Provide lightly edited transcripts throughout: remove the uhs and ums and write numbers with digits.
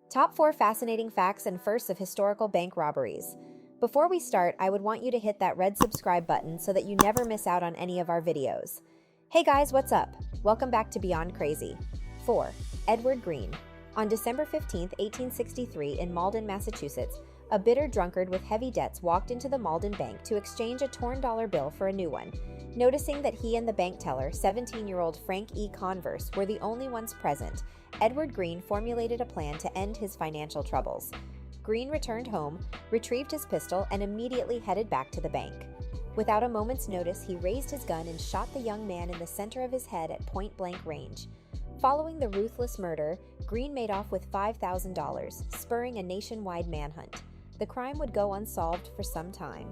Top 4 fascinating facts and firsts of historical bank robberies. Before we start, I would want you to hit that red subscribe button so that you never miss out on any of our videos. Hey guys, what's up? Welcome back to Beyond Crazy. 4. Edward Green. On December 15, 1863, in Malden, Massachusetts, a bitter drunkard with heavy debts walked into the Malden Bank to exchange a torn dollar bill for a new one. Noticing that he and the bank teller, 17-year-old Frank E. Converse, were the only ones present, Edward Green formulated a plan to end his financial troubles. Green returned home, retrieved his pistol, and immediately headed back to the bank. Without a moment's notice, he raised his gun and shot the young man in the center of his head at point-blank range. Following the ruthless murder, Green made off with $5,000, spurring a nationwide manhunt. The crime would go unsolved for some time.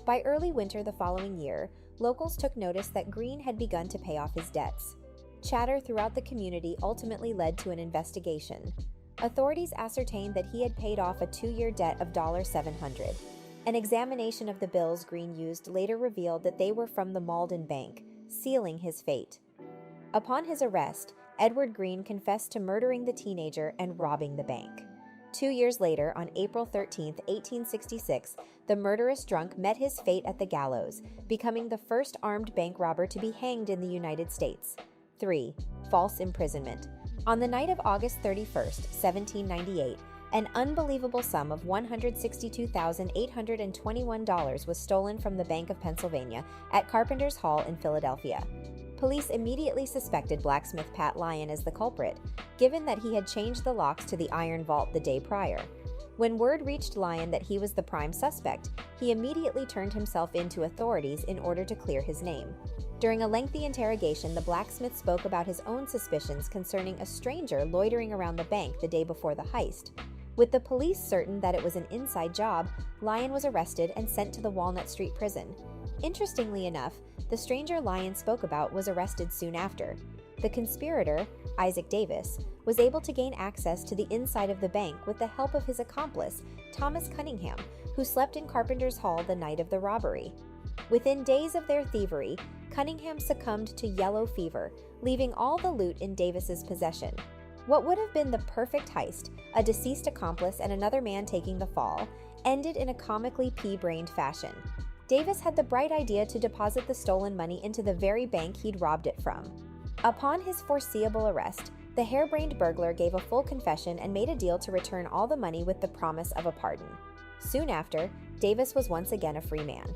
By early winter the following year, locals took notice that Green had begun to pay off his debts. Chatter throughout the community ultimately led to an investigation. Authorities ascertained that he had paid off a 2-year debt of $700. An examination of the bills Green used later revealed that they were from the Malden Bank, sealing his fate. Upon his arrest, Edward Green confessed to murdering the teenager and robbing the bank. 2 years later, on April 13, 1866, the murderous drunk met his fate at the gallows, becoming the first armed bank robber to be hanged in the United States. 3. False imprisonment. On the night of August 31, 1798, an unbelievable sum of $162,821 was stolen from the Bank of Pennsylvania at Carpenter's Hall in Philadelphia. Police immediately suspected blacksmith Pat Lyon as the culprit, given that he had changed the locks to the iron vault the day prior. When word reached Lyon that he was the prime suspect, he immediately turned himself in to authorities in order to clear his name. During a lengthy interrogation, the blacksmith spoke about his own suspicions concerning a stranger loitering around the bank the day before the heist. With the police certain that it was an inside job, Lyon was arrested and sent to the Walnut Street prison. Interestingly enough, the stranger Lyon spoke about was arrested soon after. The conspirator, Isaac Davis, was able to gain access to the inside of the bank with the help of his accomplice, Thomas Cunningham, who slept in Carpenter's Hall the night of the robbery. Within days of their thievery, Cunningham succumbed to yellow fever, leaving all the loot in Davis's possession. What would have been the perfect heist, a deceased accomplice and another man taking the fall, ended in a comically pea-brained fashion. Davis had the bright idea to deposit the stolen money into the very bank he'd robbed it from. Upon his foreseeable arrest, the harebrained burglar gave a full confession and made a deal to return all the money with the promise of a pardon. Soon after, Davis was once again a free man.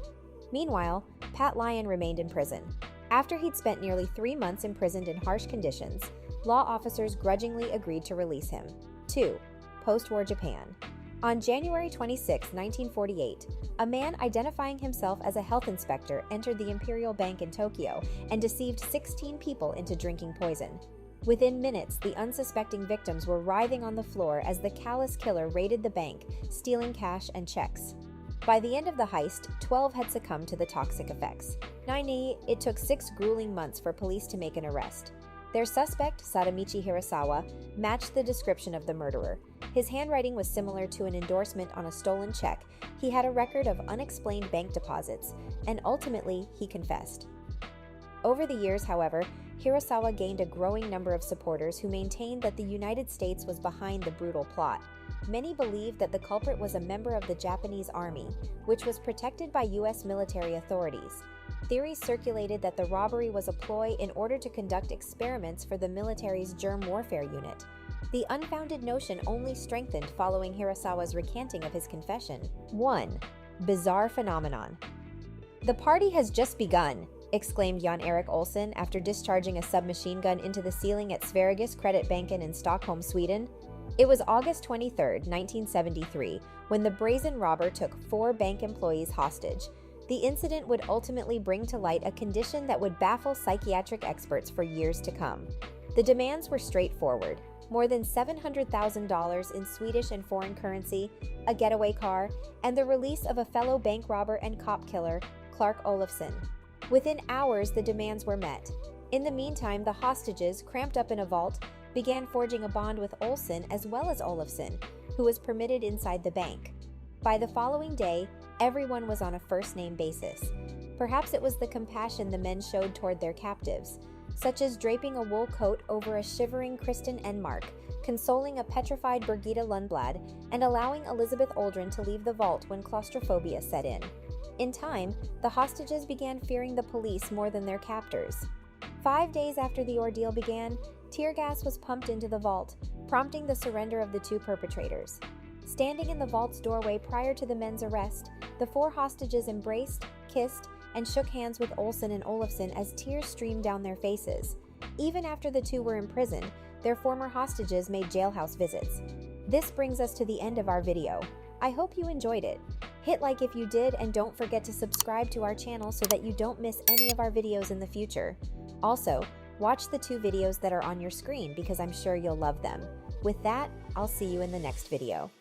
Meanwhile, Pat Lyon remained in prison. After he'd spent nearly 3 months imprisoned in harsh conditions, law officers grudgingly agreed to release him. 2. Post-war Japan. On January 26, 1948, a man identifying himself as a health inspector entered the Imperial Bank in Tokyo and deceived 16 people into drinking poison. Within minutes, the unsuspecting victims were writhing on the floor as the callous killer raided the bank, stealing cash and checks. By the end of the heist, 12 had succumbed to the toxic effects. It took 6 grueling months for police to make an arrest. Their suspect, Sadamichi Hirasawa, matched the description of the murderer. His handwriting was similar to an endorsement on a stolen check. He had a record of unexplained bank deposits, and ultimately, he confessed. Over the years, however, Hirasawa gained a growing number of supporters who maintained that the United States was behind the brutal plot. Many believed that the culprit was a member of the Japanese army, which was protected by U.S. military authorities. Theories circulated that the robbery was a ploy in order to conduct experiments for the military's germ warfare unit. The unfounded notion only strengthened following Hirasawa's recanting of his confession. 1. Bizarre phenomenon. "The party has just begun," exclaimed Jan-Erik Olsson after discharging a submachine gun into the ceiling at Sveriges Kreditbanken in Stockholm, Sweden. It was August 23, 1973, when the brazen robber took 4 bank employees hostage. The incident would ultimately bring to light a condition that would baffle psychiatric experts for years to come. The demands were straightforward: more than $700,000 in Swedish and foreign currency, a getaway car, and the release of a fellow bank robber and cop killer, Clark Olofsson. Within hours, the demands were met. In the meantime, the hostages, cramped up in a vault, began forging a bond with Olsson as well as Olofsson, who was permitted inside the bank. By the following day, everyone was on a first-name basis. Perhaps it was the compassion the men showed toward their captives, such as draping a wool coat over a shivering Kristen Enmark, consoling a petrified Birgitta Lundblad and allowing Elizabeth Aldrin to leave the vault when claustrophobia set in. In time, the hostages began fearing the police more than their captors. 5 days after the ordeal began, tear gas was pumped into the vault, prompting the surrender of the two perpetrators. Standing in the vault's doorway prior to the men's arrest, the four hostages embraced, kissed, and shook hands with Olsen and Olafsson as tears streamed down their faces. Even after the two were imprisoned, their former hostages made jailhouse visits. This brings us to the end of our video. I hope you enjoyed it. Hit like if you did, and don't forget to subscribe to our channel so that you don't miss any of our videos in the future. Also, watch the 2 videos that are on your screen because I'm sure you'll love them. With that, I'll see you in the next video.